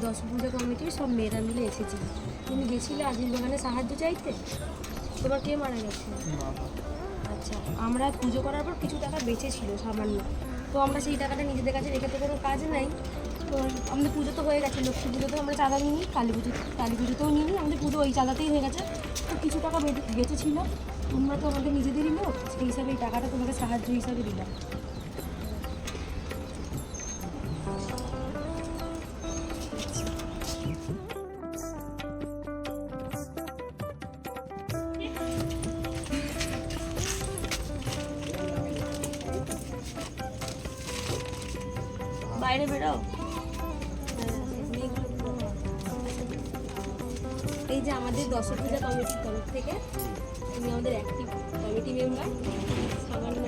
দশ পূজা কমিটির সব মেয়েরা মিলে এসেছি। তুমি গেছিলে আজিজ বাগানে সাহায্য চাইতে? তোমার কে মারা গেছে? আচ্ছা, আমরা পুজো করার পর কিছু টাকা বেঁচেছিল সামান্য, তো আমরা সেই টাকাটা নিজেদের কাছে রেখে তো কোনো কাজ নাই। তো আমাদের পুজো তো হয়ে গেছে, লক্ষ্মী পুজোতেও আমরা চাঁদা নিই, কালী পুজোতেও নিই, আমাদের পুজো ওই চাঁদাতেই হয়ে গেছে। তো কিছু টাকা বেঁচেছিল, তোমরা তো আমাদের নিজেদেরই লোক, সেই হিসাবে এই টাকাটা তোমাকে সাহায্য হিসাবে দিলাম। বাইরে বেরো। এই যে আমাদের দশপূজা কমিটির তরফ থেকে, তুমি আমাদের অ্যাক্টিভ কমিটি মেম্বার, সামান্য